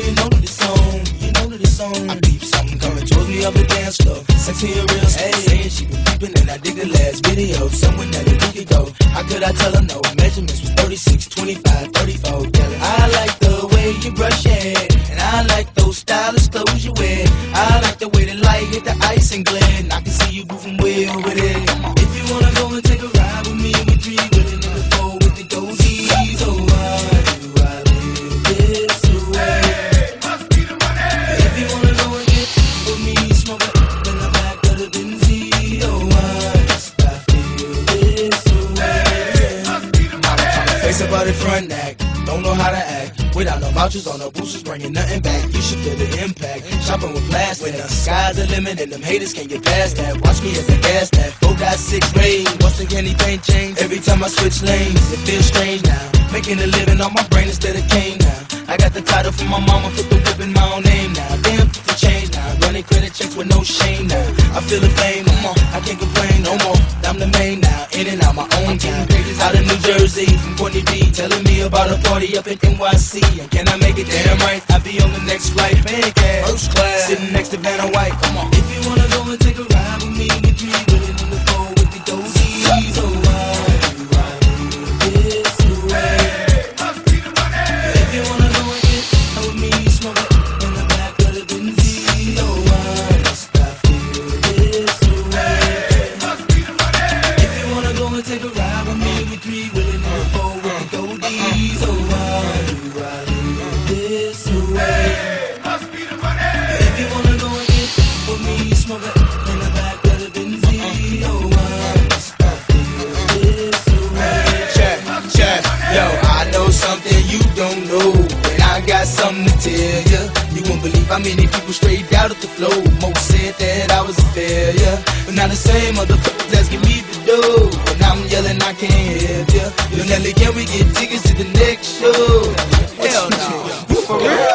you know that it's on, you know that it's on. I peep something coming towards me up the dance floor. Sexy and real, saying she been peeping and I dig the last video. Someone that a week ago, how could I tell her no? Measurements was 36, 25, 34. I like the way you brush your hair, and I like those stylish clothes you wear. I like the way the light hit the ice and glare, and I can see you moving way over there. If you wanna go and take a ride with me, we three willing in the four with the goldies. Oh, why do I live this way? Hey, must be the money. If you wanna go and get with me, smoke it in the back of the Benzie. Oh, why must I feel this way? Hey, must be the money. Face about the front act, don't know how to act. Without no vouchers on no boosters, bringing nothing back. You should feel the impact. Shopping with plastic. When the sky's the limit and them haters can't get past that. Watch me as a gas tap. 4.6 range. Once again, anything change. Every time I switch lanes, it feels strange now. Making a living on my brain instead of cane now. I got the title from my mama, put the whip in my own name now. Damn, the change now. Running credit checks with no shame now. I feel the flame no more. I can't complain no more. I'm the main now. In and out my own town. Pages out of New Jersey from Courtney B. Telling me about a party up in NYC. And can I make it damn right? I'll be on the next flight. Pancake, first class, sitting next to Vanna White. Come on. If you wanna go and take a ride with me, we three willing in the four with the goldies. Oh, why do I live this way? Hey, must be the money. If you wanna go and get with me, smoke it in the back of the Benzie. Oh, why must I feel this way? Hey, must be the money. If you wanna go and take a ride with me, we three willing in the four with the goldies. Oh, why do I live this way? Hey, must be the money. If you wanna go and get with me, smoke it in the back of the Benzie. Oh, why must I feel this way? Check, yo, I know something you don't know, and I got something to tell ya. You won't believe how many people straight out of the flow. Most said that I was a failure, but now the same motherfuckers asking me to do. And I'm yelling, I can't help ya. Yo, Nelly, can we get tickets to the next show? Hell no.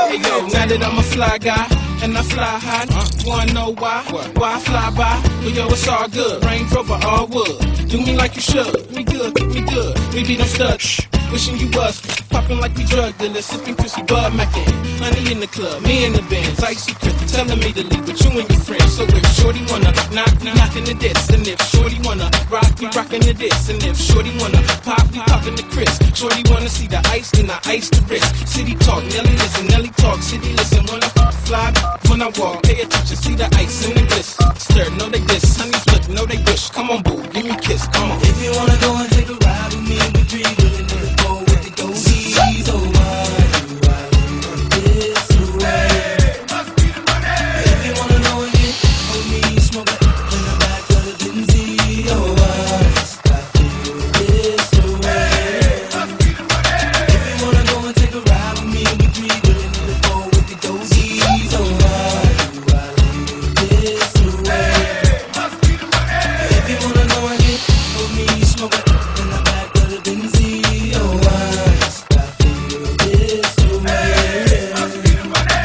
Hey yo, now that I'm a fly guy and I fly high, wanna know why? Why I fly by? Well yo, it's all good. Range Rover, all wood. Do me like you should. Me good, me good. We be no studs. Wishing you was popping like we drug dealers, sipping Chrissy Bud Mackin. Honey in the club, me in the bands, icy crib, telling me to leave with you and your friends. So if Shorty wanna knock in the diss, and if Shorty wanna rock, we rockin' the diss, and if Shorty wanna pop, we poppin' the crisp. Shorty wanna see the ice, then I ice the wrist. City talk, Nelly listen, Nelly talk, city listen. When I fly, when I walk, pay attention, see the ice in the bliss. Stir, know they diss, honey split, know they wish. Come on, boo, give me a kiss, come on. If you wanna go and take a ride with me, we three willing in the four with the goldies. Oh, why do I live this way? Hey, must be the money. If you wanna go and get with me, smoke it in the back of the Benzie. Oh, why must I feel this way? Hey, must be the money. If you wanna go and take a ride with me, we three willing in the four with the goldies. Oh, why do I live this way? Hey, must be the money. If you wanna go and get with me, smoke it in the back of the Benzie. Oh, why must I feel this way? Hey, must be the money.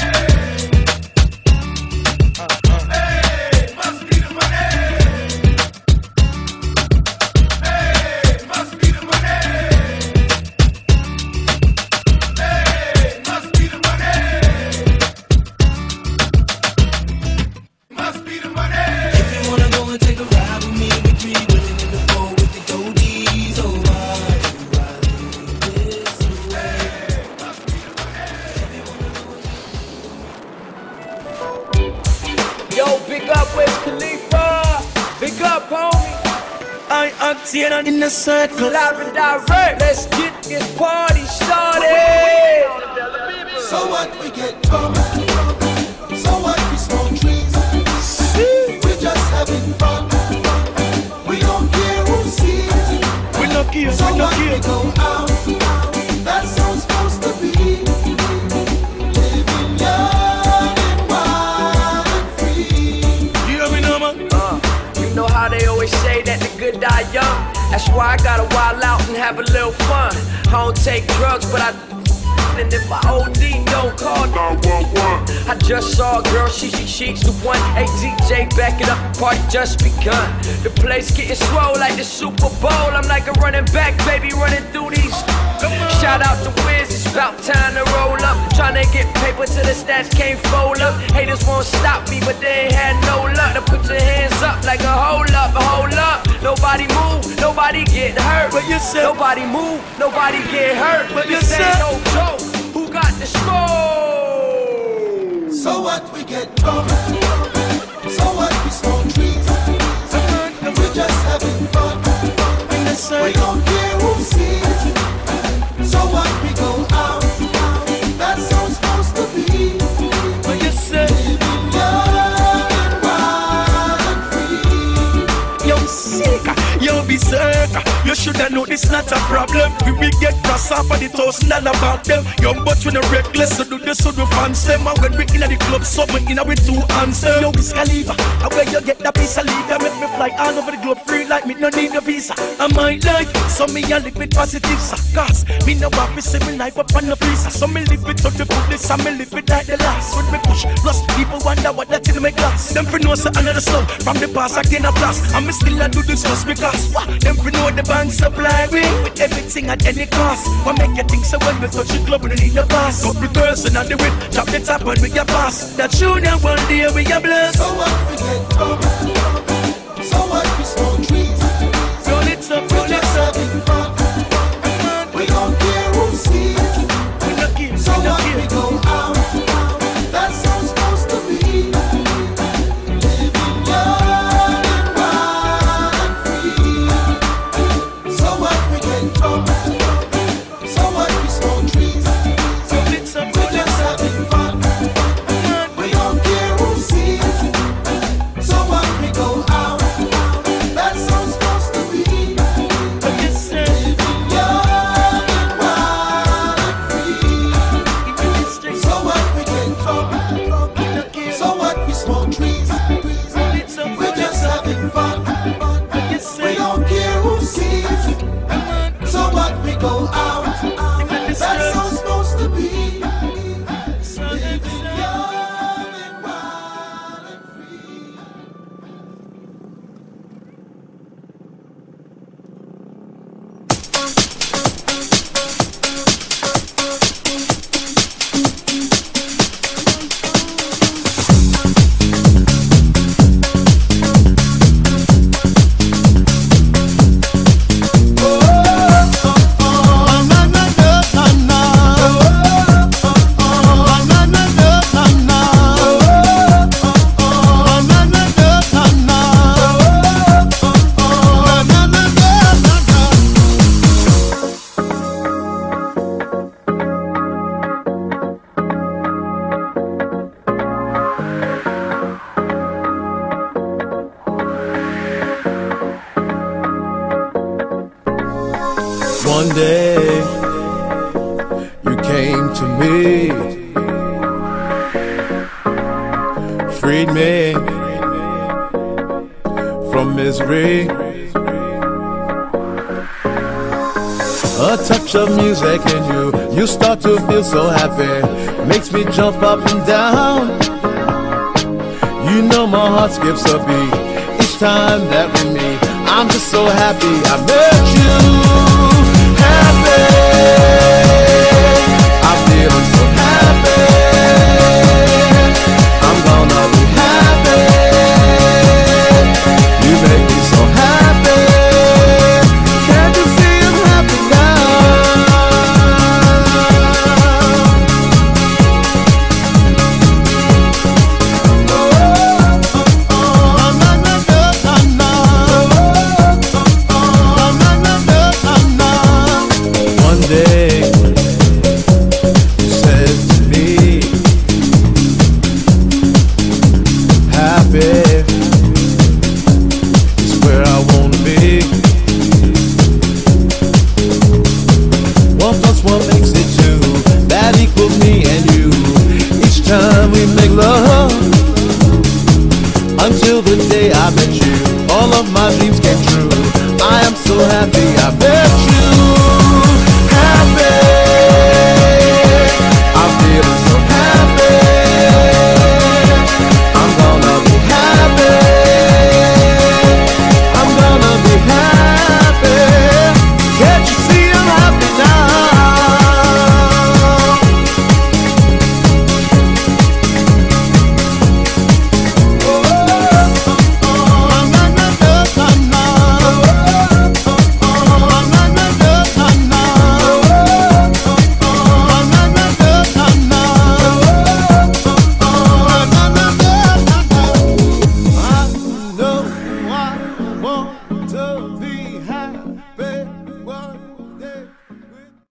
Hey, must be the money. Hey, must be the money. Hey, must be the money. Must be the money. If you wanna go and take a ride with me, we three willing in the four with the goldies. Oh, why do I live this way? Yo, big up West Khalifa. Big up, homie. I octane in the circle. Live and direct. Let's get this party started. So what, we get drunk. So what, we smoke trees. We're just having fun. We don't care who sees. We no care, So we no what, we care. go out. That's how it's supposed to be. Living young and wild and free. You hear me now, man? You know how they always say that the good die young. That's why I gotta wild out and have a little fun. I don't take drugs, but I. And if I OD, don't call 911. I just saw a girl, she's the one. Hey DJ, back it up, party just begun. The place getting swole like the Super Bowl. I'm like a running back, baby, running through these. Shout out to Wiz, it's about time to roll up. Tryna get paper till the stats can't fold up. Haters won't stop me, but they ain't had no luck. To put your hands up like a hold up, hold up. Nobody move, nobody get hurt. But you said nobody move, nobody get hurt. But you this said ain't no joke. Who got the smoke? So what, we get drunk. So what, we smoke trees. We're just having fun. We don't care who sees. So what, we go out. That's how it's supposed to be. But you said Living young and wild and free. yo sick, yo berserk. You shoulda know this not a problem. We will get cross off of the $1,000 about them. Young but we no reckless, so do this so do fans them. And when we inna the club, something inna with two hands them. Yo Wiz Khalifa, and where you get that piece of leaf that make me fly all over the globe free like me no need a visa. And my life, so me a live with positive cause me no want to see me life up on the freezer. So me live it out the goodness and me live it like the last. When me push, plus people wonder what that's in my glass. Them for know say another slow from the past again a blast. And me still a do this just because what? Them for know the bank supply me with everything at any cost. What make you think so when we touch the club we don't need a pass? Couple person on the whip, drop the top when we get pass. That junior one day we a blessed. So what, we get drunk. So what, we smoke trees. Roll it up, We're roll it just up. having fun. We don't care who sees. We no give, So we no what, we give. go out. That's how it's supposed to be. Living young and wild and free. So what, we get drunk. So what, we smoke trees. Roll it up, We're roll it just up. having fun. We don't care who sees. So what, we go out. That's how it's supposed to be. But you said Living young and wild and free. So what, we get drunk. So what, we smoke trees. We're just having fun. We don't care who sees. So what, we go out. That's how it's supposed to be. Living young and wild and free. One day you came to me, freed me from misery. A touch of music in you start to feel so happy, makes me jump up and down. You know my heart skips a beat each time that we meet. I'm just so happy I met you. Happy, I'm feeling so happy.